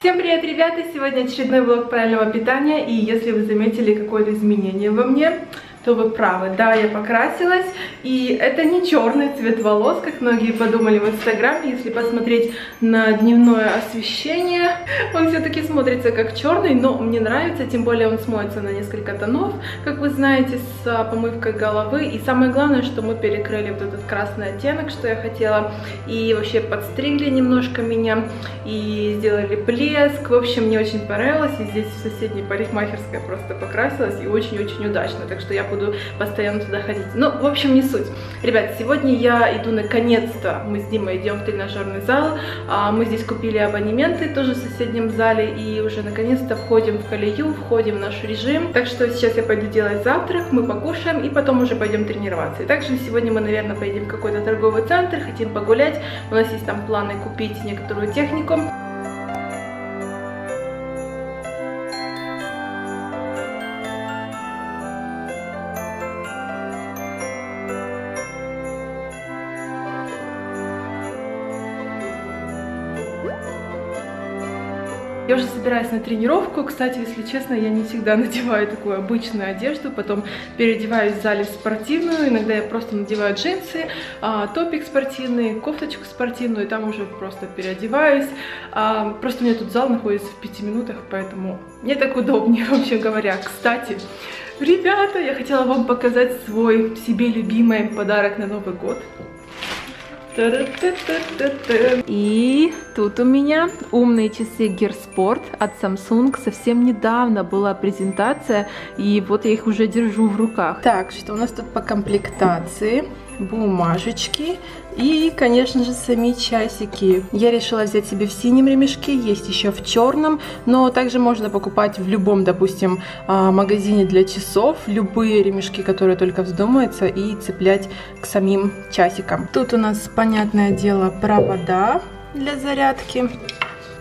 Всем привет, ребята! Сегодня очередной влог правильного питания, и если вы заметили какое-то изменение во мне, то вы правы. Да, я покрасилась, и это не черный цвет волос, как многие подумали в инстаграме. Если посмотреть на дневное освещение, он все-таки смотрится как черный, но мне нравится, тем более он смоется на несколько тонов, как вы знаете, с помывкой головы. И самое главное, что мы перекрыли вот этот красный оттенок, что я хотела, и вообще подстригли немножко меня, и сделали блеск. В общем, мне очень понравилось, и здесь в соседней парикмахерской просто покрасилась, и очень-очень удачно, так что я буду постоянно туда ходить. Ну, в общем, не суть. Ребят, сегодня я иду наконец-то, мы с Димой идем в тренажерный зал. Мы здесь купили абонементы тоже в соседнем зале и уже наконец-то входим в колею, входим в наш режим. Так что сейчас я пойду делать завтрак, мы покушаем и потом уже пойдем тренироваться. И также сегодня мы, наверное, поедем в какой-то торговый центр, хотим погулять. У нас есть там планы купить некоторую технику. Я уже собираюсь на тренировку. Кстати, если честно, я не всегда надеваю такую обычную одежду, потом переодеваюсь в зале в спортивную, иногда я просто надеваю джинсы, топик спортивный, кофточку спортивную, и там уже просто переодеваюсь. Просто у меня тут зал находится в 5 минутах, поэтому мне так удобнее, вообще говоря. Кстати, ребята, я хотела вам показать свой себе любимый подарок на Новый год. И тут у меня умные часы Gear Sport от Samsung. Совсем недавно была презентация, и вот я их уже держу в руках. Так, что у нас тут по комплектации? Бумажечки и, конечно же, сами часики. Я решила взять себе в синем ремешке, есть еще в черном, но также можно покупать в любом, допустим, магазине для часов любые ремешки, которые только вздумаются, и цеплять к самим часикам. Тут у нас, понятное дело, провода для зарядки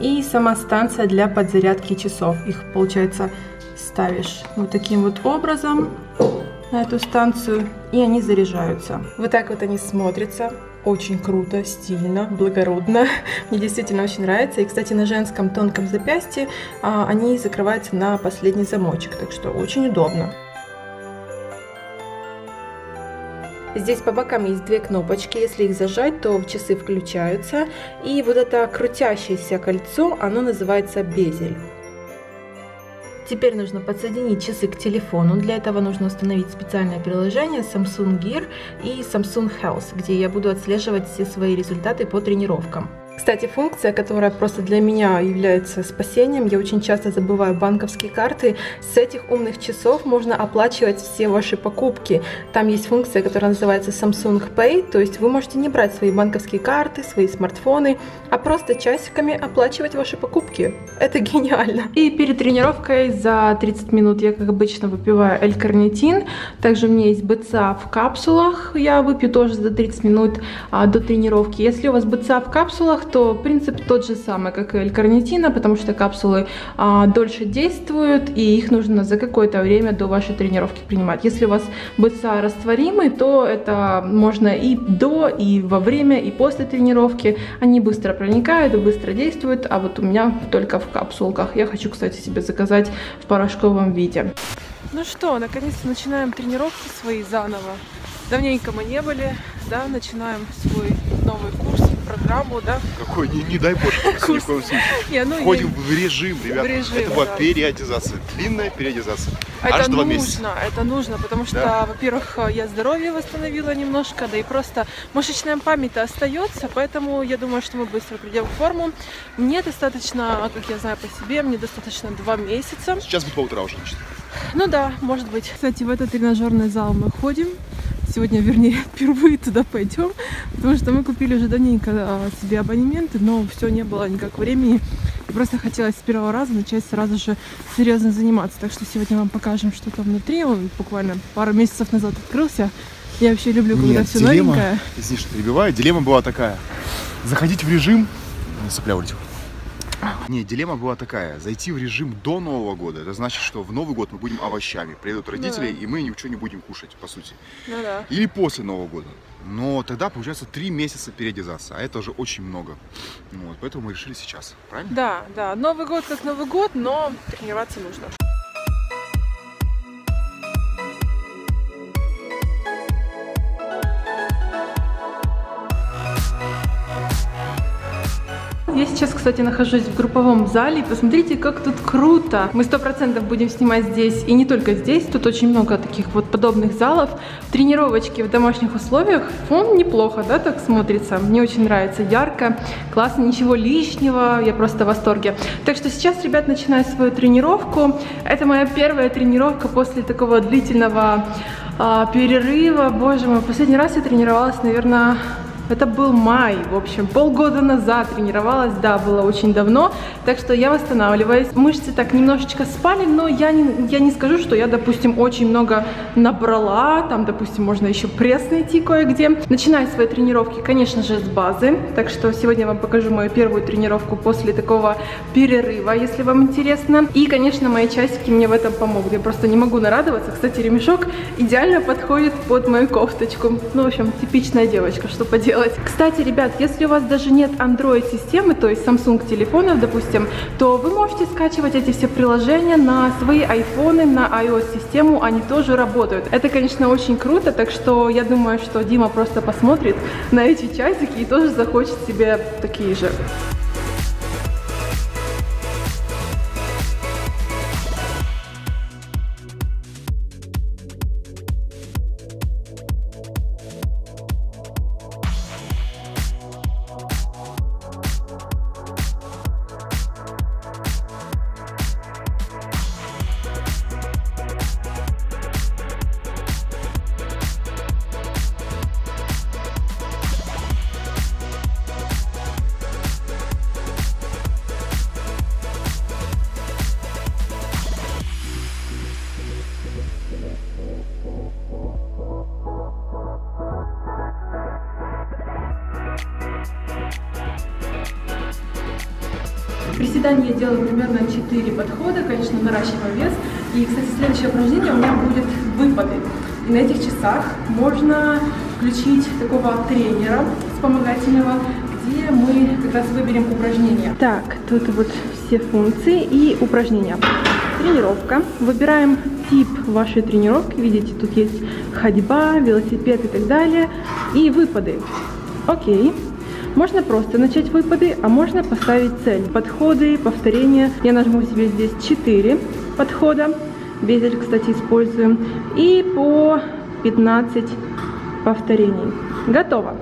и сама станция для подзарядки часов. Их, получается, ставишь вот таким вот образом на эту станцию, и они заряжаются. Вот так вот они смотрятся. Очень круто, стильно, благородно. Мне действительно очень нравится. И, кстати, на женском тонком запястье они закрываются на последний замочек, так что очень удобно. Здесь по бокам есть две кнопочки, если их зажать, то часы включаются. И вот это крутящееся кольцо, оно называется безель. Теперь нужно подсоединить часы к телефону. Для этого нужно установить специальное приложение Samsung Gear и Samsung Health, где я буду отслеживать все свои результаты по тренировкам. Кстати, функция, которая просто для меня является спасением, я очень часто забываю банковские карты. С этих умных часов можно оплачивать все ваши покупки. Там есть функция, которая называется Samsung Pay, то есть вы можете не брать свои банковские карты, свои смартфоны, а просто часиками оплачивать ваши покупки. Это гениально. И перед тренировкой за 30 минут я, как обычно, выпиваю L-карнитин. Также у меня есть БЦА в капсулах, я выпью тоже за 30 минут до тренировки. Если у вас БЦА в капсулах, то принцип тот же самый, как и L-карнитина, потому что капсулы дольше действуют, и их нужно за какое-то время до вашей тренировки принимать. Если у вас БЦА растворимый, то это можно и до, и во время, и после тренировки. Они быстро проникают, быстро действуют, а вот у меня только в капсулках. Я хочу, кстати, себе заказать в порошковом виде. Ну что, наконец-то начинаем тренировки свои заново. Давненько мы не были, да, начинаем свой новый курс, программу, да. Какой, не дай боже, ни в коем случае. Входим в режим, ребята. Это была периодизация, длинная периодизация. Аж 2 месяца. Это нужно, потому что, во-первых, я здоровье восстановила немножко, да и просто мышечная память-то остается, поэтому я думаю, что мы быстро придем в форму. Мне достаточно, как я знаю по себе, мне достаточно 2 месяца. Сейчас будет по утрам уже начнем. Ну да, может быть. Кстати, в этот тренажерный зал мы ходим. Сегодня, вернее, впервые туда пойдем, потому что мы купили уже давненько себе абонементы, но все, не было никак времени. И просто хотелось с первого раза начать сразу же серьезно заниматься. Так что сегодня вам покажем, что там внутри. Он буквально пару месяцев назад открылся. Я вообще люблю, когда все новенькое. Извини, что перебиваю. Дилемма была такая. Заходить в режим... Сопля улетела. Не, дилемма была такая. Зайти в режим до Нового года, это значит, что в Новый год мы будем овощами. Приедут родители, и мы ничего не будем кушать, по сути. Или после Нового года. Но тогда, получается, 3 месяца переодеваться, а это уже очень много. Вот, поэтому мы решили сейчас, правильно? Да, да, Новый год как Новый год, но тренироваться нужно. Я сейчас, кстати, нахожусь в групповом зале. Посмотрите, как тут круто. Мы 100% будем снимать здесь, и не только здесь. Тут очень много таких вот подобных залов. Тренировочки в домашних условиях. Фон неплохо, да, так смотрится. Мне очень нравится. Ярко, классно, ничего лишнего. Я просто в восторге. Так что сейчас, ребят, начинаю свою тренировку. Это моя первая тренировка после такого длительного перерыва. Боже мой, последний раз я тренировалась, наверное... Это был май, в общем, полгода назад тренировалась, да, было очень давно, так что я восстанавливаюсь. Мышцы так немножечко спали, но я не скажу, что я, допустим, очень много набрала, там, допустим, можно еще пресс найти кое-где. Начинаю свои тренировки, конечно же, с базы, так что сегодня я вам покажу мою первую тренировку после такого перерыва, если вам интересно. И, конечно, мои часики мне в этом помогут, я просто не могу нарадоваться. Кстати, ремешок идеально подходит под мою кофточку. Ну, в общем, типичная девочка, что поделать. Кстати, ребят, если у вас даже нет Android-системы, то есть Samsung телефонов, допустим, то вы можете скачивать эти все приложения на свои айфоны, на iOS-систему, они тоже работают. Это, конечно, очень круто, так что я думаю, что Дима просто посмотрит на эти часики и тоже захочет себе такие же. Приседания я делаю примерно 4 подхода, конечно, наращиваю вес. И, кстати, следующее упражнение у меня будет выпады. И на этих часах можно включить такого тренера вспомогательного, где мы как раз выберем упражнения. Так, тут вот все функции и упражнения. Тренировка. Выбираем тип вашей тренировки. Видите, тут есть ходьба, велосипед и так далее. И выпады. Окей. Можно просто начать выпады, а можно поставить цель. Подходы, повторения. Я нажму себе здесь 4 подхода. Безель, кстати, используем. И по 15 повторений. Готово.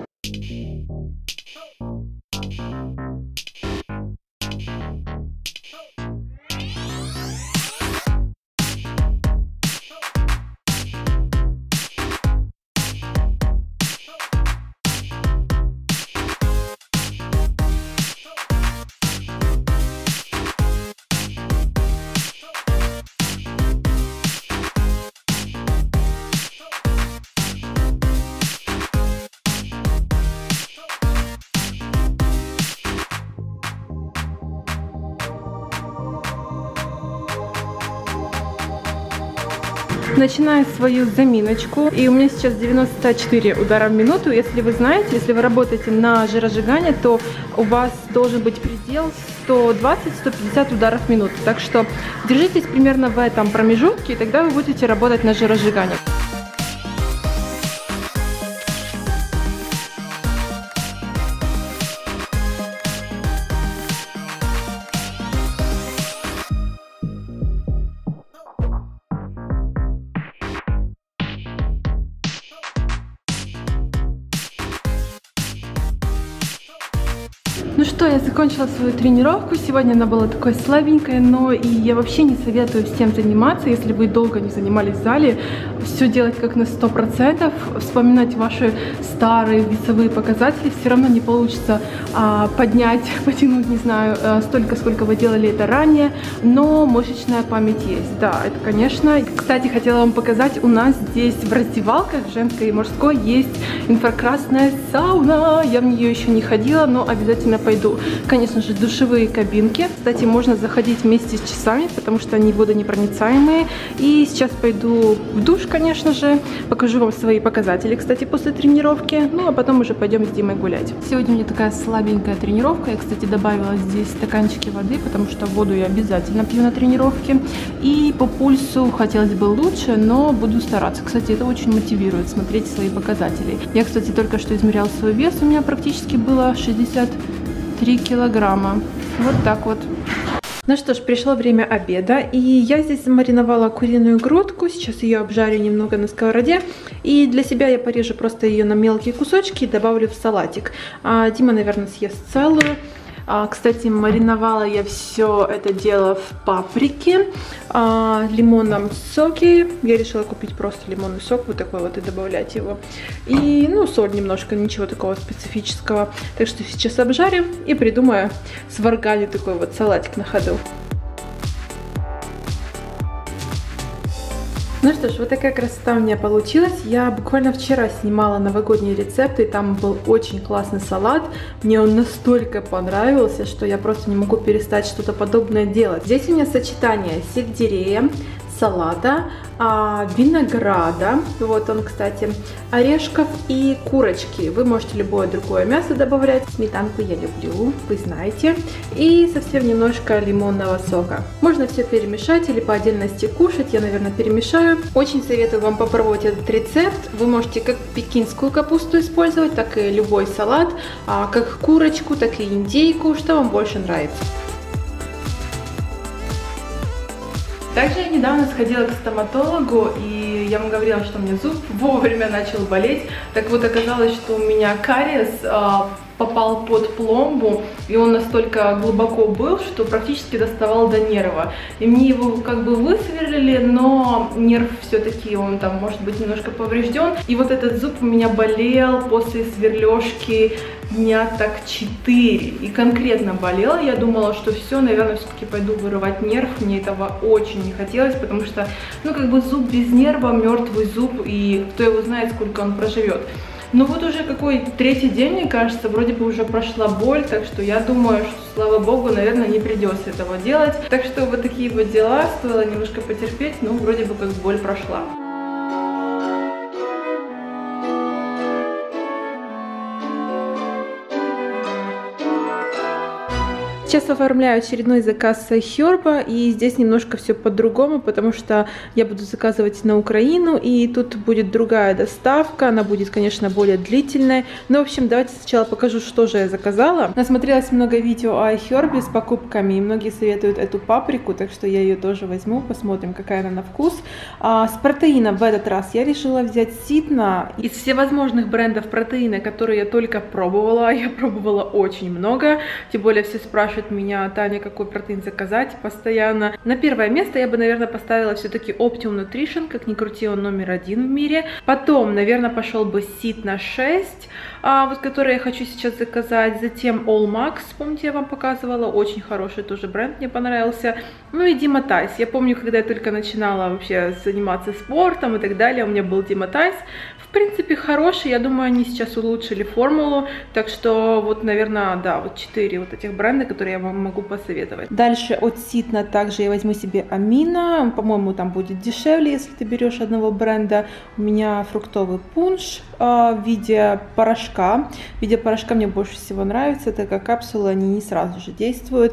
Начинаю свою заминочку, и у меня сейчас 94 удара в минуту. Если вы знаете, если вы работаете на жиросжигание, то у вас должен быть предел 120-150 ударов в минуту. Так что держитесь примерно в этом промежутке, и тогда вы будете работать на жиросжигание. Ну что, я закончила свою тренировку. Сегодня она была такой слабенькая, но и я вообще не советую всем заниматься, если вы долго не занимались в зале. Все делать как на 100%, вспоминать ваши старые весовые показатели. Все равно не получится поднять, потянуть, не знаю, столько, сколько вы делали это ранее, но мышечная память есть. Да, это конечно. Кстати, хотела вам показать, у нас здесь в раздевалках женской и мужской есть инфракрасная сауна. Я в нее еще не ходила, но обязательно пойду. Конечно же, душевые кабинки. Кстати, можно заходить вместе с часами, потому что они водонепроницаемые. И сейчас пойду в душ, конечно. конечно же. Покажу вам свои показатели, кстати, после тренировки. Ну, а потом уже пойдем с Димой гулять. Сегодня у меня такая слабенькая тренировка. Я, кстати, добавила здесь стаканчики воды, потому что воду я обязательно пью на тренировке. И по пульсу хотелось бы лучше, но буду стараться. Кстати, это очень мотивирует смотреть свои показатели. Я, кстати, только что измеряла свой вес. У меня практически было 63 килограмма. Вот так вот. Ну что ж, пришло время обеда, и я здесь замариновала куриную грудку, сейчас ее обжарю немного на сковороде, и для себя я порежу просто ее на мелкие кусочки и добавлю в салатик. Дима, наверное, съест целую. Кстати, мариновала я все это дело в паприке, лимонном соке. Я решила купить просто лимонный сок, вот такой вот, и добавлять его. И, ну, соль немножко, ничего такого специфического. Так что сейчас обжарим и придумаю сварганю такой вот салатик на ходу. Ну что ж, вот такая красота у меня получилась. Я буквально вчера снимала новогодние рецепты, и там был очень классный салат. Мне он настолько понравился, что я просто не могу перестать что-то подобное делать. Здесь у меня сочетание сельдерея, салата, винограда, вот он, кстати, орешков и курочки. Вы можете любое другое мясо добавлять. Сметанку я люблю, вы знаете. И совсем немножко лимонного сока. Можно все перемешать или по отдельности кушать. Я, наверное, перемешаю. Очень советую вам попробовать этот рецепт. Вы можете как пекинскую капусту использовать, так и любой салат, как курочку, так и индейку, что вам больше нравится. Также я недавно сходила к стоматологу, и я вам говорила, что у меня зуб вовремя начал болеть. Так вот, оказалось, что у меня кариес попал под пломбу, и он настолько глубоко был, что практически доставал до нерва. И мне его как бы высверлили, но нерв все-таки, он там может быть немножко поврежден. И вот этот зуб у меня болел после сверлежки дня так 4. И конкретно болел. Я думала, что все, наверное, все-таки пойду вырывать нерв. Мне этого очень не хотелось, потому что, ну, как бы зуб без нерва, мертвый зуб, и кто его знает, сколько он проживет. Ну вот уже какой 3-й день, мне кажется, вроде бы уже прошла боль, так что я думаю, что, слава богу, наверное, не придется этого делать. Так что вот такие вот дела, стоило немножко потерпеть, но вроде бы как боль прошла. Сейчас оформляю очередной заказ с iHerb, и здесь немножко все по-другому, потому что я буду заказывать на Украину, и тут будет другая доставка, она будет, конечно, более длительная. Ну, в общем, давайте сначала покажу, что же я заказала. Насмотрелась много видео о iHerb с покупками, и многие советуют эту паприку, так что я ее тоже возьму, посмотрим, какая она на вкус. С протеином в этот раз я решила взять Ситна. Из всевозможных брендов протеина, которые я только пробовала, я пробовала очень много, тем более все спрашивают меня: Таня, какой протеин заказать постоянно. На первое место я бы, наверное, поставила все-таки Optimum Nutrition, как ни крути, он номер 1 в мире. Потом, наверное, пошел бы Ситна 6, вот который я хочу сейчас заказать. Затем All Max, помните, я вам показывала, очень хороший тоже бренд, мне понравился. Ну и Dymatize. Я помню, когда я только начинала вообще заниматься спортом и так далее, у меня был Dymatize. В принципе, хороший, я думаю, они сейчас улучшили формулу, так что вот, наверное, да, вот 4 вот этих бренда, которые я вам могу посоветовать. Дальше от Ситна также я возьму себе Амина, по-моему, там будет дешевле, если ты берешь одного бренда. У меня фруктовый пунш в виде порошка. В виде порошка мне больше всего нравится, так как капсулы, они не сразу же действуют.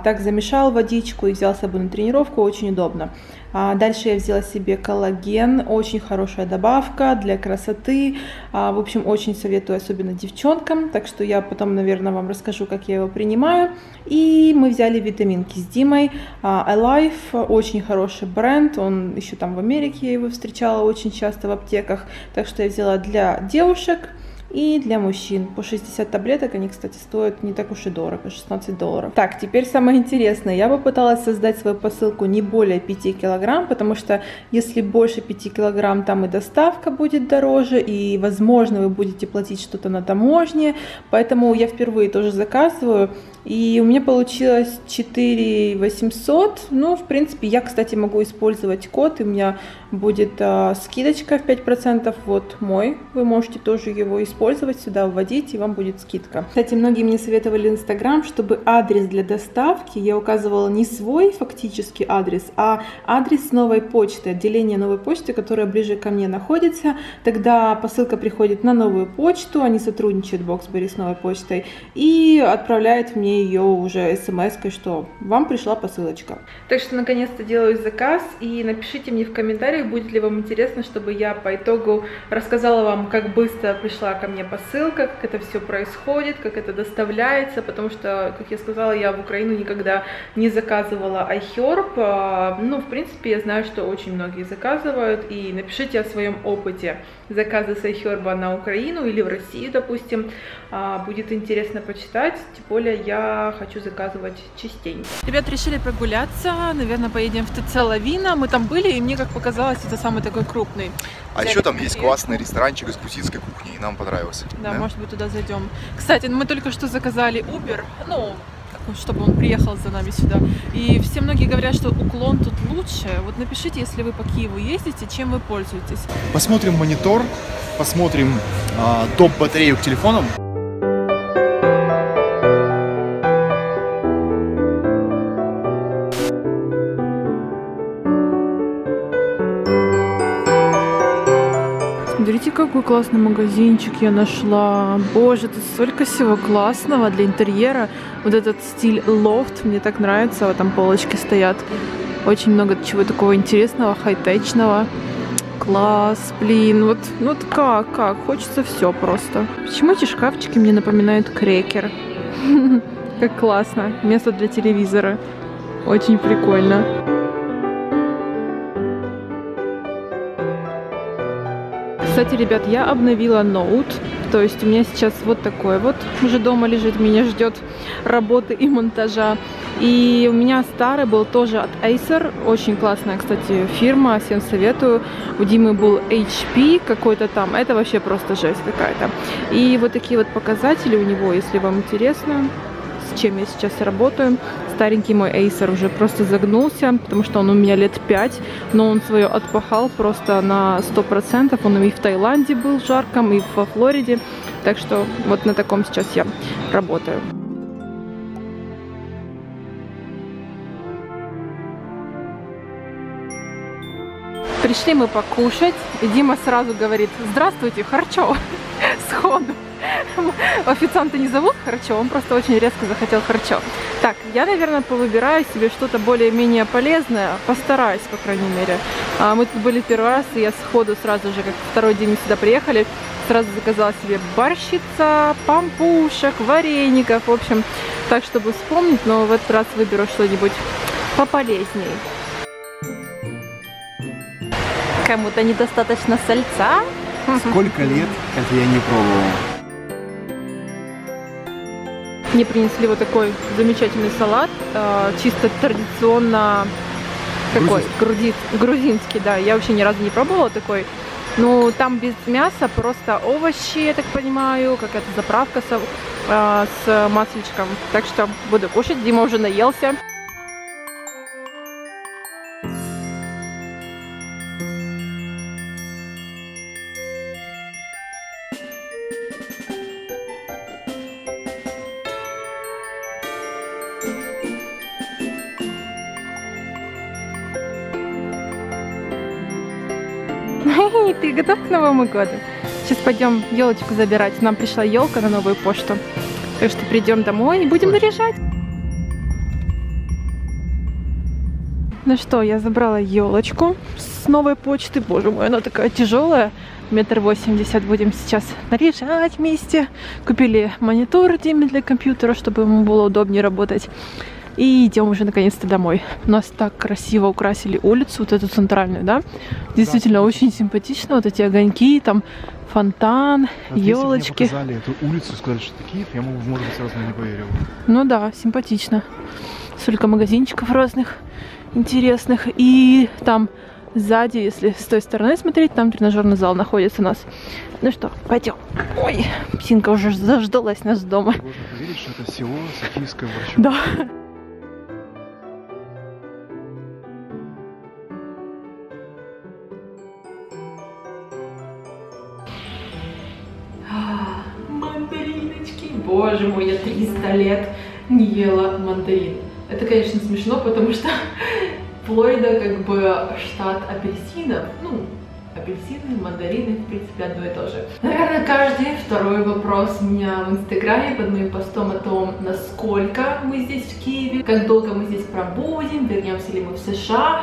Так замешал водичку и взял с собой на тренировку, очень удобно. Дальше я взяла себе коллаген, очень хорошая добавка для красоты. В общем, очень советую, особенно девчонкам. Так что я потом, наверное, вам расскажу, как я его принимаю. И мы взяли витаминки с Димой. Alive, очень хороший бренд. Он еще там в Америке, я его встречала очень часто в аптеках. Так что я взяла для девушек и для мужчин. По 60 таблеток, они, кстати, стоят не так уж и дорого, $16. Так, теперь самое интересное. Я попыталась создать свою посылку не более 5 килограмм, потому что если больше 5 килограмм, там и доставка будет дороже, и, возможно, вы будете платить что-то на таможне. Поэтому я впервые тоже заказываю. И у меня получилось 4800. Ну, в принципе, я, кстати, могу использовать код, и у меня будет скидочка в 5%. Вот мой, вы можете тоже его использовать, сюда вводить, и вам будет скидка. Кстати, многие мне советовали Инстаграм, чтобы адрес для доставки я указывала не свой фактически адрес, а адрес новой почты, отделение новой почты, которая ближе ко мне находится. Тогда посылка приходит на новую почту, они сотрудничают Boxberry с новой почтой и отправляют мне ее уже смс-кой, что вам пришла посылочка. Так что наконец-то делаю заказ, и напишите мне в комментариях, будет ли вам интересно, чтобы я по итогу рассказала вам, как быстро пришла ко мне посылка, как это все происходит, как это доставляется, потому что, как я сказала, я в Украину никогда не заказывала iHerb. Ну, в принципе, я знаю, что очень многие заказывают, и напишите о своем опыте заказа с iHerb на Украину или в Россию, допустим. Будет интересно почитать, тем более я хочу заказывать частенько. Ребят, решили прогуляться, наверное, поедем в ТЦ Лавина. Мы там были, и мне, как показалось, это самый такой крупный. А еще там есть классный ресторанчик из грузинской кухни, и нам понравился. Да, может быть, туда зайдем. Кстати, мы только что заказали Uber, ну, чтобы он приехал за нами сюда. И все многие говорят, что уклон тут лучше. Вот напишите, если вы по Киеву ездите, чем вы пользуетесь. Посмотрим монитор, посмотрим топ-батарею к телефонам. Смотрите, какой классный магазинчик я нашла. Боже, тут столько всего классного для интерьера. Вот этот стиль лофт мне так нравится. Вот там полочки стоят. Очень много чего такого интересного, хай-течного. Класс, блин. Вот, ну вот как? Хочется все просто. Почему эти шкафчики мне напоминают крекер? Как классно. Место для телевизора. Очень прикольно. Кстати, ребят, я обновила ноут, то есть у меня сейчас вот такой вот уже дома лежит, меня ждет работы и монтажа. И у меня старый был тоже от Acer, очень классная, кстати, фирма, всем советую. У Димы был HP какой-то там, это вообще просто жесть какая-то. И вот такие вот показатели у него, если вам интересно, с чем я сейчас работаю. Старенький мой Acer уже просто загнулся, потому что он у меня лет 5, но он свое отпахал просто на 100%. Он и в Таиланде был жарком, и во Флориде. Так что вот на таком сейчас я работаю. Пришли мы покушать, и Дима сразу говорит: здравствуйте, харчо, сходу. Официанта не зовут харчо, он просто очень резко захотел харчо. Так, я, наверное, повыбираю себе что-то более-менее полезное, постараюсь, по крайней мере. Мы тут были первый раз, и я сходу сразу же, как второй день мы сюда приехали, сразу заказала себе борщица, пампушек, вареников, в общем, так, чтобы вспомнить, но в этот раз выберу что-нибудь пополезнее. Кому-то недостаточно сальца. Сколько лет это я не пробовал. Мне принесли вот такой замечательный салат, чисто традиционно такой грузинский, да. Я вообще ни разу не пробовала такой. Ну, там без мяса, просто овощи, я так понимаю, какая-то заправка с масличком. Так что буду кушать, Дима уже наелся. Ты готов к Новому году? Сейчас пойдем елочку забирать. Нам пришла елка на новую почту. Так что придем домой и будем наряжать. Ну что, я забрала елочку с новой почты. Боже мой, она такая тяжелая. 1,80 м. Будем сейчас наряжать вместе. Купили монитор Диме для компьютера, чтобы ему было удобнее работать. И идем уже наконец-то домой. У нас так красиво украсили улицу, вот эту центральную, да? Действительно, очень симпатично. Вот эти огоньки, там фонтан, елочки. Если бы мне показали эту улицу, сказали, что это Киев, я, может быть, сразу не поверил. Ну да, симпатично. Столько магазинчиков разных, интересных. И там сзади, если с той стороны смотреть, там тренажерный зал находится у нас. Ну что, пойдем. Ой, Псинка уже заждалась нас дома. Можно поверить, что это село Софийское Борчук. Да. Мандариночки. Боже мой, я 300 лет не ела мандарин. Это, конечно, смешно, потому что Флорида как бы штат апельсинов. Ну, апельсины, мандарины, в принципе, одно и то же. Наверное, каждый второй вопрос у меня в Инстаграме под моим постом о том, насколько мы здесь в Киеве, как долго мы здесь пробудем, вернемся ли мы в США.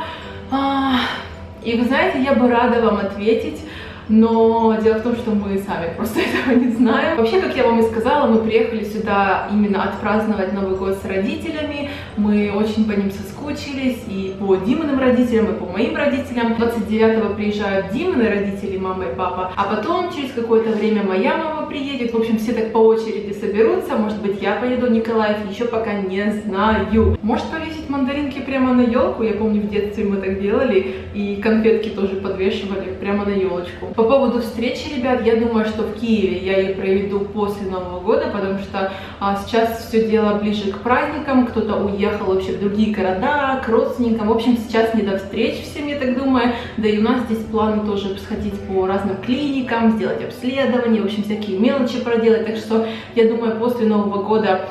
И вы знаете, я бы рада вам ответить, но дело в том, что мы сами просто этого не знаем. Вообще, как я вам и сказала, мы приехали сюда именно отпраздновать Новый год с родителями. Мы очень по ним соскучились, и по Диминым родителям, и по моим родителям. 29-го приезжают Димины родители, мама и папа, а потом через какое-то время моя мама приедет. В общем, все так по очереди соберутся. Может быть, я поеду в Николаев, еще пока не знаю. Может повесить мандаринки прямо на елку? Я помню, в детстве мы так делали, и конфетки тоже подвешивали прямо на елочку. По поводу встречи, ребят, я думаю, что в Киеве я ее проведу после Нового года, потому что сейчас все дело ближе к праздникам, кто-то уехал вообще в другие города, к родственникам. В общем, сейчас не до встреч всем, я так думаю. Да и у нас здесь планы тоже сходить по разным клиникам, сделать обследование, в общем, всякие мелочи проделать. Так что я думаю, после Нового года,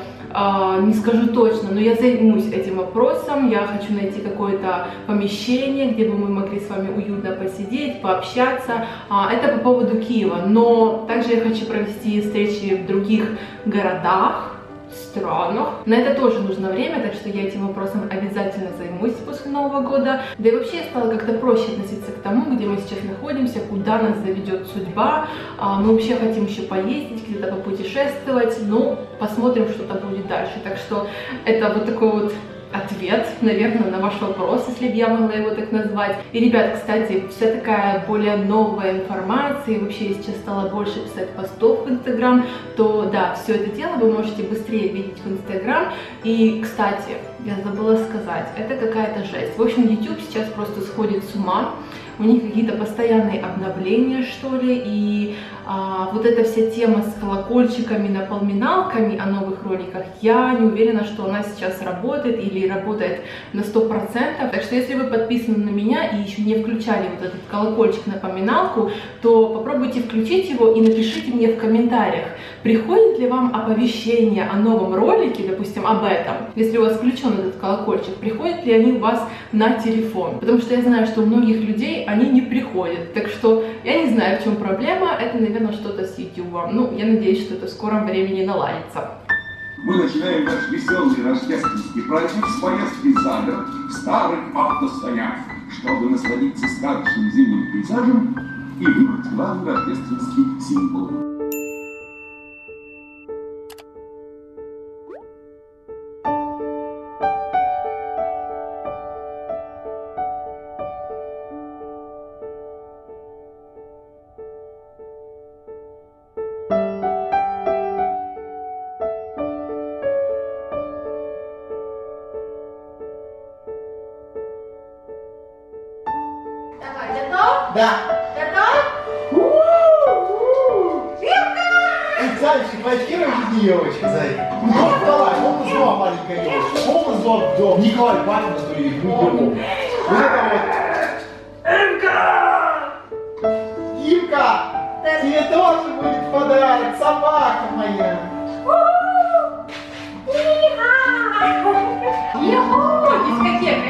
не скажу точно, но я займусь этим вопросом. Я хочу найти какое-то помещение, где бы мы могли с вами уютно посидеть, пообщаться. Это по поводу Киева. Но также я хочу провести встречи в других городах, странах. На это тоже нужно время, так что я этим вопросом обязательно займусь после Нового года. Да и вообще я стала как-то проще относиться к тому, где мы сейчас находимся, куда нас заведет судьба. Мы вообще хотим еще поездить, где-то попутешествовать, ну, посмотрим, что там будет дальше. Так что это вот такой вот ответ, наверное, на ваш вопрос, если бы я могла его так назвать. И, ребят, кстати, вся такая более новая информация, и вообще я сейчас стала больше писать постов в Инстаграм, то да, все это дело вы можете быстрее видеть в Инстаграм. И, кстати, я забыла сказать, это какая-то жесть. В общем, YouTube сейчас просто сходит с ума. У них какие-то постоянные обновления, что ли, и вот эта вся тема с колокольчиками, напоминалками о новых роликах, я не уверена, что она сейчас работает или работает на 100%. Так что если вы подписаны на меня и еще не включали вот этот колокольчик-напоминалку, то попробуйте включить его и напишите мне в комментариях, приходит ли вам оповещение о новом ролике, допустим, об этом, если у вас включен этот колокольчик, приходят ли они у вас на телефон, потому что я знаю, что у многих людей они не приходят, так что я не знаю, в чем проблема, это, наверное, что-то с YouTube. Ну, я надеюсь, что это в скором времени наладится. Мы начинаем наш веселый рождественский праздник с поездки за город в старых автостоянах, чтобы насладиться сказочным зимним пейзажем и выбрать главный рождественский символ. Да. Готов? И дальше пойдем девочка, зайка. Ну, давай, полный зло, маленькая девочка. Полный зло, Николай, папа, что ли, вот это вот. Имка, тебе тоже будет подарок, собака моя. Дискотека.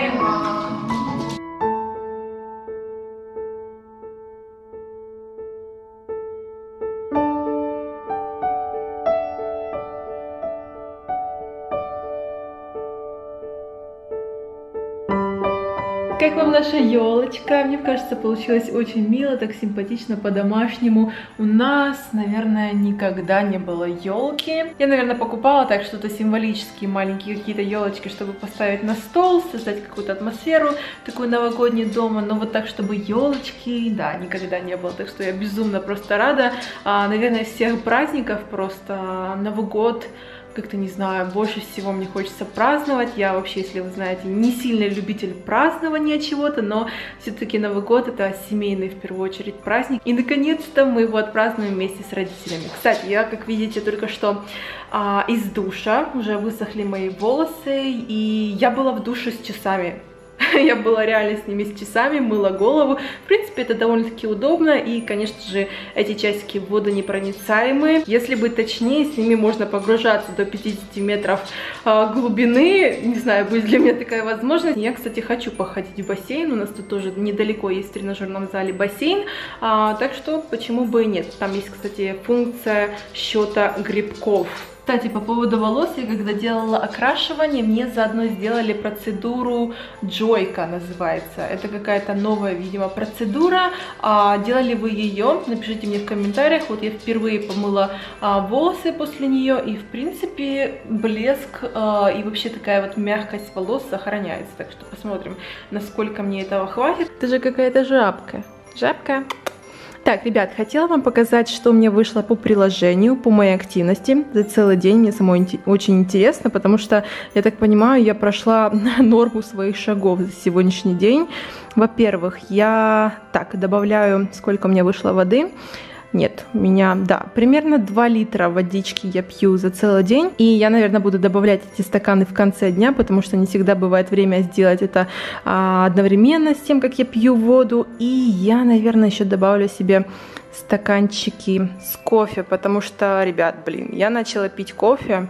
Как вам наша елочка? Мне кажется, получилось очень мило, так симпатично, по-домашнему. У нас, наверное, никогда не было елки. Я, наверное, покупала так что-то символические, маленькие какие-то елочки, чтобы поставить на стол, создать какую-то атмосферу такую новогоднюю дома. Но вот так, чтобы елочки, да, никогда не было. Так что я безумно просто рада. Наверное, из всех праздников просто Новый год как-то, не знаю, больше всего мне хочется праздновать. Я вообще, если вы знаете, не сильный любитель празднования чего-то, но все-таки Новый год — это семейный, в первую очередь, праздник. И, наконец-то, мы его отпразднуем вместе с родителями. Кстати, я, как видите, только что из душа, уже высохли мои волосы, и я была в душе с часами. Я была реально с ними с часами, мыла голову. В принципе, это довольно-таки удобно. И, конечно же, эти часики водонепроницаемые. Если быть точнее, с ними можно погружаться до 50 метров глубины. Не знаю, будет ли у меня такая возможность. Я, кстати, хочу походить в бассейн. У нас тут тоже недалеко есть в тренажерном зале бассейн. Так что, почему бы и нет. Там есть, кстати, функция счета грибков. Кстати, по поводу волос, я когда делала окрашивание, мне заодно сделали процедуру Джойка, называется. Это какая-то новая, видимо, процедура. Делали вы ее? Напишите мне в комментариях. Вот я впервые помыла волосы после нее, и, в принципе, блеск и вообще такая вот мягкость волос сохраняется. Так что посмотрим, насколько мне этого хватит. Это же какая-то жабка. Жабка. Так, ребят, хотела вам показать, что у меня вышло по приложению, по моей активности за целый день. Мне самой очень интересно, потому что, я так понимаю, я прошла норму своих шагов за сегодняшний день. Во-первых, я добавляю, сколько у меня вышло воды. Нет, у меня, примерно 2 литра водички я пью за целый день. И я, наверное, буду добавлять эти стаканы в конце дня, потому что не всегда бывает время сделать это одновременно с тем, как я пью воду. И я, наверное, еще добавлю себе стаканчики с кофе, потому что, ребят, я начала пить кофе,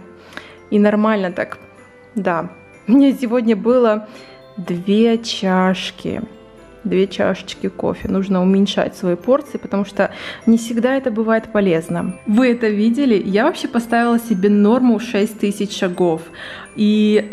и нормально так, у меня сегодня было 2 чашки. 2 чашечки кофе. Нужно уменьшать свои порции, потому что не всегда это бывает полезно. Вы это видели? Я вообще поставила себе норму 6000 шагов. И,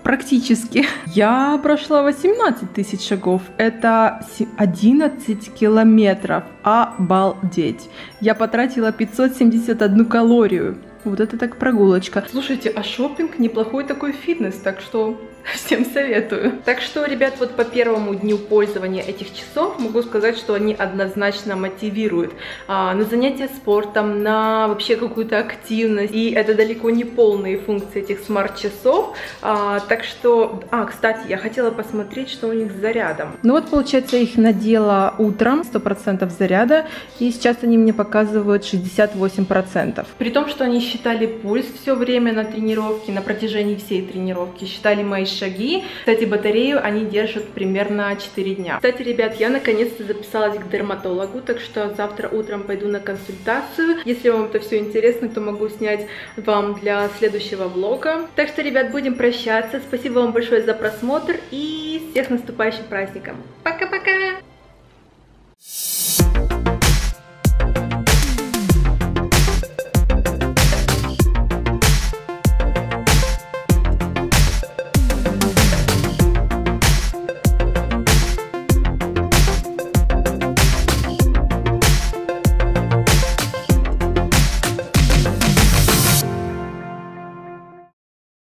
практически. Я прошла 18 тысяч шагов. Это 11 километров. Обалдеть. Я потратила 571 калорию. Вот это так прогулочка. Слушайте, а шопинг неплохой такой фитнес, так что всем советую. Так что, ребят, вот по первому дню пользования этих часов могу сказать, что они однозначно мотивируют на занятия спортом, на вообще какую-то активность. И это далеко не полные функции этих смарт-часов. Так что, кстати, я хотела посмотреть, что у них с зарядом. Ну вот, получается, я их надела утром, 100% заряда, и сейчас они мне показывают 68%. При том, что они считали пульс все время на тренировке, на протяжении всей тренировки, считали мои шаги. Кстати, батарею они держат примерно 4 дня. Кстати, ребят, я наконец-то записалась к дерматологу, так что завтра утром пойду на консультацию. Если вам это все интересно, то могу снять вам для следующего влога. Так что, ребят, будем прощаться. Спасибо вам большое за просмотр и всех с наступающим праздником. Пока-пока!